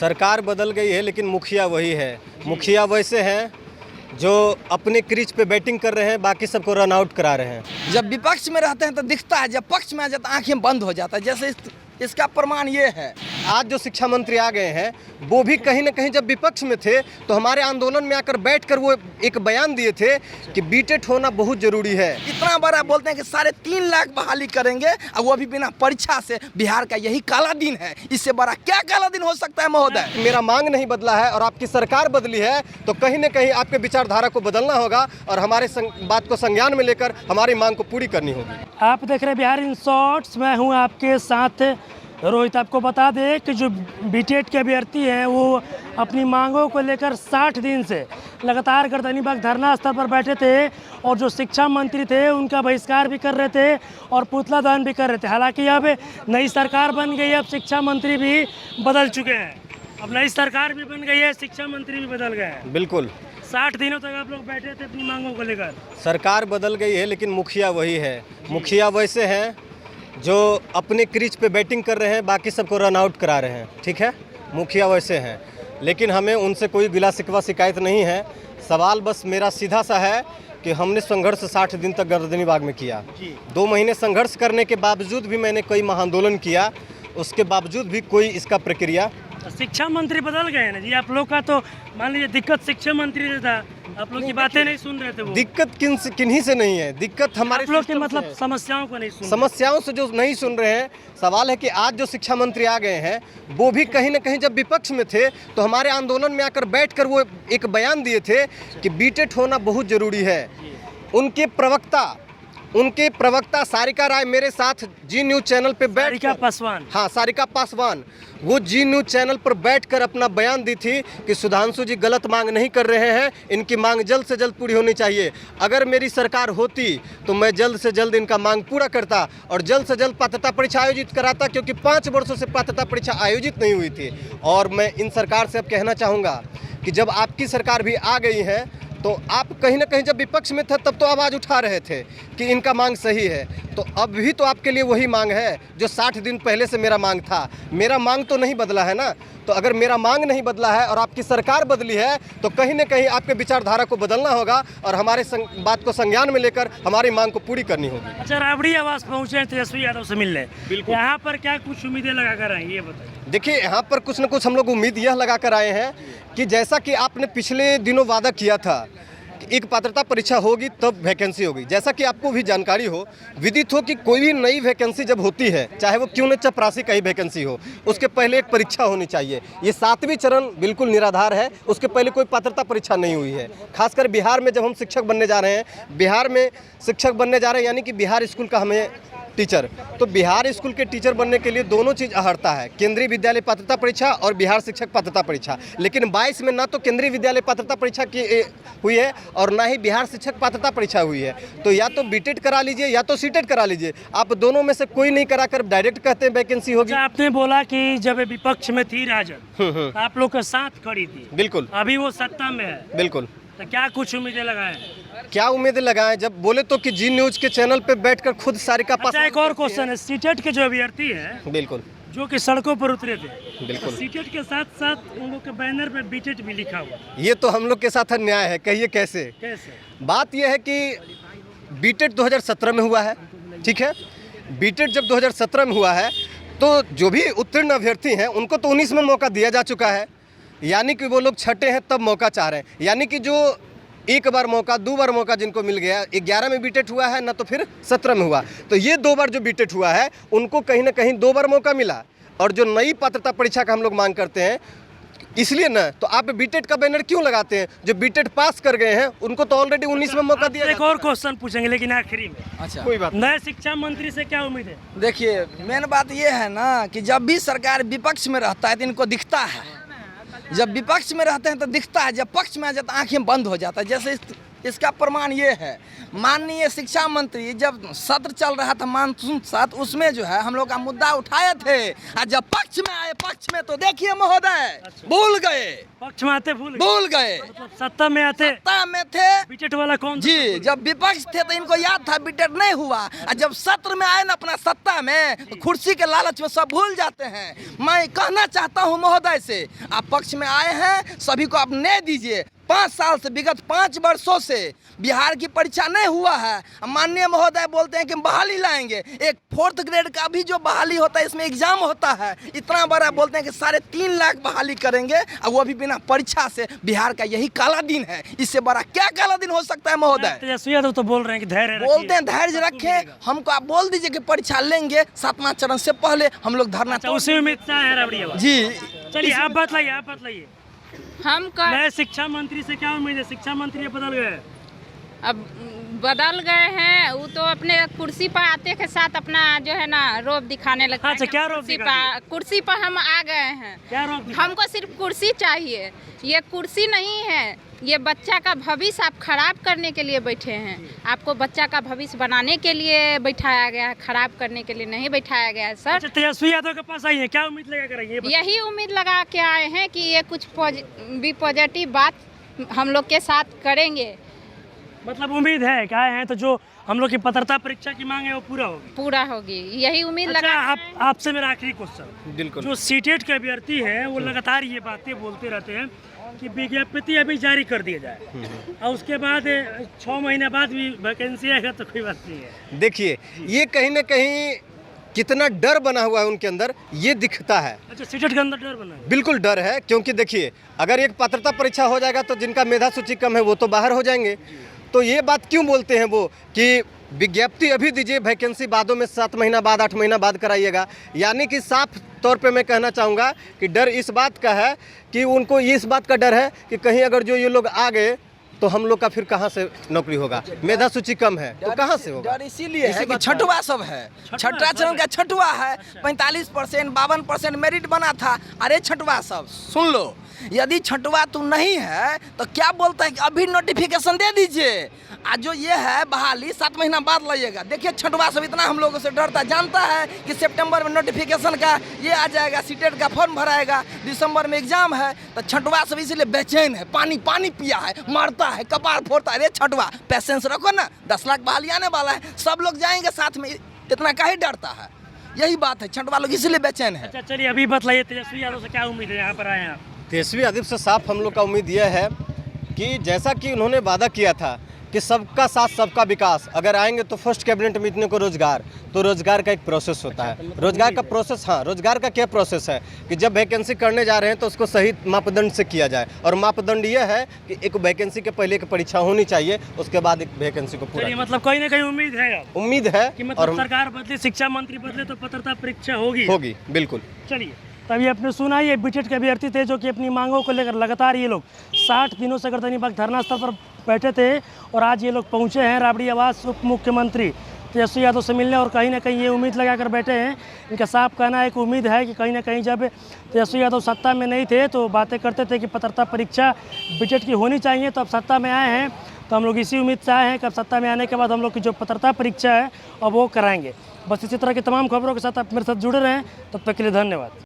सरकार बदल गई है लेकिन मुखिया वही है। मुखिया वैसे हैं जो अपने क्रीज पे बैटिंग कर रहे हैं, बाकी सबको रन आउट करा रहे हैं। जब विपक्ष में रहते हैं तो दिखता है, जब पक्ष में आ जाता है आंखें बंद हो जाता है। जैसे इसका प्रमाण ये है, आज जो शिक्षा मंत्री आ गए हैं वो भी कहीं ना कहीं जब विपक्ष में थे तो हमारे आंदोलन में आकर बैठकर वो एक बयान दिए थे कि बीटेट होना बहुत जरूरी है। इतना बड़ा बोलते हैं कि 3.5 लाख बहाली करेंगे और वो भी बिना परीक्षा से। बिहार का यही काला दिन है, इससे बड़ा क्या काला दिन हो सकता है महोदय? मेरा मांग नहीं बदला है और आपकी सरकार बदली है तो कहीं ना कहीं आपके विचारधारा को बदलना होगा और हमारे बात को संज्ञान में लेकर हमारी मांग को पूरी करनी होगी। आप देख रहे हैं बिहार इन शॉर्ट्स, मैं हूं आपके साथ रोहित। आपको बता दें कि जो बीटेट के अभ्यर्थी हैं वो अपनी मांगों को लेकर 60 दिन से लगातार गर्दनीबाग धरना स्थल पर बैठे थे और जो शिक्षा मंत्री थे उनका बहिष्कार भी कर रहे थे और पुतला दहन भी कर रहे थे। हालांकि अब नई सरकार बन गई है, अब शिक्षा मंत्री भी बदल चुके हैं। अब नई सरकार भी बन गई है, शिक्षा मंत्री भी बदल गए हैं। बिल्कुल 60 दिनों तक आप लोग बैठे थे अपनी मांगों को लेकर। सरकार बदल गई है लेकिन मुखिया वही है। मुखिया वैसे हैं जो अपने क्रीज पे बैटिंग कर रहे हैं, बाकी सबको रन आउट करा रहे हैं। ठीक है, मुखिया वैसे हैं, लेकिन हमें उनसे कोई गिला शिकवा शिकायत नहीं है। सवाल बस मेरा सीधा सा है कि हमने संघर्ष 60 दिन तक गर्दनीबाग में किया। 2 महीने संघर्ष करने के बावजूद भी मैंने कई महाआंदोलन किया, उसके बावजूद भी कोई इसका प्रक्रिया। शिक्षा मंत्री बदल गए ना जी। आप लोग का तो मान लीजिए दिक्कत शिक्षा मंत्री से था, आप लोग की बातें नहीं सुन रहे थे। वो दिक्कत किन्हीं से नहीं है, दिक्कत हमारे आप लोग के सिस्टम से मतलब है। समस्याओं को नहीं सुन समस्याओं से जो नहीं सुन रहे हैं। सवाल है कि आज जो शिक्षा मंत्री आ गए हैं वो भी कहीं ना कहीं जब विपक्ष में थे तो हमारे आंदोलन में आकर बैठकर वो एक बयान दिए थे कि बीटेट होना बहुत जरूरी है। उनके प्रवक्ता सारिका राय मेरे साथ जी न्यूज़ चैनल पे बैठ सारिका पासवान, हाँ सारिका पासवान, वो जी न्यूज़ चैनल पर बैठकर अपना बयान दी थी कि सुधांशु जी गलत मांग नहीं कर रहे हैं, इनकी मांग जल्द से जल्द पूरी होनी चाहिए। अगर मेरी सरकार होती तो मैं जल्द से जल्द इनका मांग पूरा करता और जल्द से जल्द पात्रता परीक्षा आयोजित कराता, क्योंकि 5 वर्षों से पात्रता परीक्षा आयोजित नहीं हुई थी। और मैं इन सरकार से अब कहना चाहूँगा कि जब आपकी सरकार भी आ गई है तो आप कहीं ना कहीं जब विपक्ष में थे तब तो आवाज़ उठा रहे थे कि इनका मांग सही है, तो अब भी तो आपके लिए वही मांग है जो 60 दिन पहले से मेरा मांग था। मेरा मांग तो नहीं बदला है ना। तो अगर मेरा मांग नहीं बदला है और आपकी सरकार बदली है तो कहीं ना कहीं आपके विचारधारा को बदलना होगा और हमारे बात को संज्ञान में लेकर हमारी मांग को पूरी करनी होगी। अच्छा, राबड़ी आवास पहुंचे हैं तेजस्वी यादव से मिलने, यहाँ पर क्या कुछ उम्मीदें लगा कर आए ये बताइए। देखिए, यहाँ पर कुछ न कुछ हम लोग उम्मीद यह लगा कर आए हैं कि जैसा कि आपने पिछले दिनों वादा किया था कि एक पात्रता परीक्षा होगी तब वैकेंसी होगी। जैसा कि आपको भी जानकारी हो, विदित हो कि कोई भी नई वैकेंसी जब होती है, चाहे वो क्यों न चपरासी का ही वैकेंसी हो, उसके पहले एक परीक्षा होनी चाहिए। ये 7वीं चरण बिल्कुल निराधार है, उसके पहले कोई पात्रता परीक्षा नहीं हुई है। खासकर बिहार में जब हम शिक्षक बनने जा रहे हैं, बिहार में शिक्षक बनने जा रहे हैं, यानी कि बिहार स्कूल का हमें टीचर, तो बिहार स्कूल के टीचर बनने के लिए दोनों चीज़ अहर्ता है, केंद्रीय विद्यालय पात्रता परीक्षा और बिहार शिक्षक पात्रता परीक्षा। लेकिन 22 में ना तो केंद्रीय विद्यालय पात्रता परीक्षा की हुई है और ना ही बिहार शिक्षक पात्रता परीक्षा हुई है। तो या तो बीटेट करा लीजिए या तो सीटेट करा लीजिए, आप दोनों में से कोई नहीं कराकर डायरेक्ट कहते हैं वैकेंसी होगी। अच्छा, आपने बोला कि जब विपक्ष में थी राजद, आप लोग के साथ खड़ी थी, बिल्कुल, अभी वो सत्ता में है, बिल्कुल, तो क्या कुछ उम्मीदें लगाए? क्या उम्मीदें लगाएं? जब बोले तो कि जी न्यूज़ के चैनल पे बैठकर खुद सारिका पास। अच्छा, एक और क्वेश्चन है, सीटेट के जो अभ्यर्थी हैं, बिल्कुल, जो कि सड़कों पर उतरे थे, बिल्कुल, तो सीटेट के साथ साथ उन लोग के बैनर पे बीटेट भी लिखा हुआ, ये तो हम लोग के साथ अन्याय है। कहिए कैसे? बात यह है कि बीटेट 2017 में हुआ है, ठीक है। बीटेट जब 2017 में हुआ है तो जो भी उत्तीर्ण अभ्यर्थी हैं उनको तो 19 में मौका दिया जा चुका है, यानी कि वो लोग छठे हैं तब मौका चाह रहे हैं। यानी कि जो एक बार मौका, 2 बार मौका जिनको मिल गया, 11 में बीटेट हुआ है ना, तो फिर 17 में हुआ, तो ये 2 बार जो बीटेट हुआ है उनको कहीं ना कहीं 2 बार मौका मिला। और जो नई पात्रता परीक्षा का हम लोग मांग करते हैं, इसलिए ना तो आप बीटेट का बैनर क्यों लगाते हैं? जो बीटेट पास कर गए हैं उनको तो ऑलरेडी 19 में मौका दिया। एक और क्वेश्चन पूछेंगे लेकिन आखिरी में। अच्छा, कोई बात। नए शिक्षा मंत्री से क्या उम्मीद है? देखिए, मेन बात ये है ना कि जब भी सरकार विपक्ष में रहता है तो इनको दिखता है, जब विपक्ष में रहते हैं तो दिखता है, जब पक्ष में आ जाता है आंखें बंद हो जाता है। जैसे इसका प्रमाण ये है, माननीय शिक्षा मंत्री जब सत्र चल रहा था मानसून सत्र, उसमें जो है हम लोग का मुद्दा उठाए थे, और जब पक्ष में आए पक्ष में तो देखिए महोदय भूल गए, पक्ष में आते भूल गए, मतलब सत्ता में आते सत्ता में थे बीटेट वाला कौन जी, जब विपक्ष थे तो इनको याद था बीटेट नहीं हुआ, और जब सत्र में आए ना अपना सत्ता में तो कुर्सी के लालच में सब भूल जाते हैं। मैं कहना चाहता हूं महोदय से, आप पक्ष में आए हैं, सभी को आप न्याय दीजिए। 5 साल से, विगत 5 वर्षों से बिहार की परीक्षा नहीं हुआ है। माननीय महोदय बोलते हैं कि बहाली लाएंगे, एक 4th ग्रेड का भी जो बहाली होता है इसमें एग्जाम होता है, इतना बड़ा बोलते हैं कि 3.5 लाख बहाली करेंगे, और वो भी बिना परीक्षा से। बिहार का यही काला दिन है, इससे बड़ा क्या काला दिन हो सकता है महोदय? तेजस्वी यादव तो बोल रहे हैं कि धैर्य बोलते हैं धैर्य रखें, हमको आप बोल दीजिए कि परीक्षा लेंगे 7वां चरण से पहले हम लोग धरना। उसी उम्मीद से है राबड़ी जी, चलिए आप बतलाइए हम कर नए शिक्षा मंत्री से क्या उम्मीद है? शिक्षा मंत्री बदल गए, अब बदल गए हैं, वो तो अपने कुर्सी पर आते के साथ अपना जो है ना रोब दिखाने लगता है। अच्छा, क्या रोब कुर्सी पर हम आ गए हैं, क्या रोब हमको सिर्फ कुर्सी चाहिए। ये कुर्सी नहीं है, ये बच्चा का भविष्य आप खराब करने के लिए बैठे हैं। आपको बच्चा का भविष्य बनाने के लिए बैठाया गया है, खराब करने के लिए नहीं बैठाया गया है सर। अच्छा, तेजस्वी यादव के पास आई है, क्या उम्मीद लगा कर आई है? यही उम्मीद लगा के आए हैं कि ये कुछ भी पॉजिटिव बात हम लोग के साथ करेंगे। मतलब उम्मीद है क्या है, तो जो हम लोग की पात्रता परीक्षा की मांग है वो पूरा होगी, यही उम्मीद अच्छा, लगा। आपसे मेरा आखिरी क्वेश्चन, बिल्कुल। जो सीटेट के अभ्यर्थी हैं वो लगातार ये बातें बोलते रहते हैं कि विज्ञप्ति अभी जारी कर दिया जाए और उसके बाद 6 महीने बाद भी वैकेंसी आएगा तो कोई बात नहीं है। देखिए, ये कहीं ना कहीं कितना डर बना हुआ है उनके अंदर, ये दिखता है। अच्छा, सीटेट के अंदर डर बना है? बिल्कुल डर है, क्योंकि देखिए अगर एक पात्रता परीक्षा हो जाएगा तो जिनका मेधा सूची कम है वो तो बाहर हो जाएंगे। तो ये बात क्यों बोलते हैं वो कि विज्ञप्ति अभी दीजिए, वैकेंसी बादों में 7 महीना बाद 8 महीना बाद कराइएगा। यानी कि साफ तौर पे मैं कहना चाहूँगा कि डर इस बात का है कि उनको इस बात का डर है कि कहीं अगर जो ये लोग आ गए तो हम लोग का फिर कहाँ से नौकरी होगा, मेधा सूची कम है तो कहाँ से होगा। डर इसीलिए है कि छठवा सब है, छठा चरण का छठवा है, 45%, 52% मेरिट बना था। अरे छठवा सब सुन लो, यदि छठवा तू नहीं है तो क्या बोलता है कि अभी नोटिफिकेशन दे दीजिए, आज जो ये है बहाली 7 महीना बाद लाइएगा। देखिए छठवा सब इतना हम लोगों से डरता, जानता है कि सितंबर में नोटिफिकेशन का ये आ जाएगा, सीटेट का फॉर्म भराएगा, दिसंबर में एग्जाम है, तो छठवा सब इसीलिए बेचैन है, पानी पिया है, मरता है, कपार फोड़ता है। अरे छठवा पेशेंस रखो ना, 10 लाख बहाली आने वाला है, सब लोग जाएंगे साथ में, इतना काहे डरता है? यही बात है, छठवा लोग इसीलिए बेचैन है। अच्छा चलिए, अभी बतलाइए तेजस्वी यादव से क्या उम्मीद है, यहाँ पर आए हैं आप? तेजस्वी यादव से साफ हम लोग का उम्मीद यह है कि जैसा कि उन्होंने वादा किया था कि सबका साथ सबका विकास, अगर आएंगे तो फर्स्ट कैबिनेट मीटिंग को रोजगार, तो रोजगार का एक प्रोसेस होता है। रोजगार का प्रोसेस, हाँ, रोजगार का क्या प्रोसेस है कि जब वैकेंसी करने जा रहे हैं तो उसको सही मापदंड से किया जाए, और मापदंड ये है कि एक वैकेंसी के पहले एक परीक्षा होनी चाहिए, उसके बाद एक वैकेंसी को पूरा। मतलब कहीं ना कहीं उम्मीद है, उम्मीद है कि मतलब सरकार बदले, शिक्षा मंत्री बदले तो पात्रता परीक्षा होगी। बिल्कुल। चलिए, तभी आपने सुना ये बीटेट के अभ्यर्थी थे जो कि अपनी मांगों को लेकर लगातार ये लोग 60 दिनों से गर्दनी बाग धरना स्थल पर बैठे थे, और आज ये लोग पहुंचे हैं राबड़ी आवास उप मुख्यमंत्री तेजस्वी यादव से मिलने, और कहीं ना कहीं ये उम्मीद लगा कर बैठे हैं। इनका साफ कहना है, एक उम्मीद है कि कहीं ना कहीं जब तेजस्वी यादव सत्ता में नहीं थे तो बातें करते थे कि पात्रता परीक्षा बीटेट की होनी चाहिए, तो अब सत्ता में आए हैं तो हम लोग इसी उम्मीद से आए हैं कि अब सत्ता में आने के बाद हम लोग की जो पात्रता परीक्षा है अब वो कराएंगे। बस इसी तरह की तमाम खबरों के साथ आप मेरे साथ जुड़े रहें, तब तक के लिए धन्यवाद।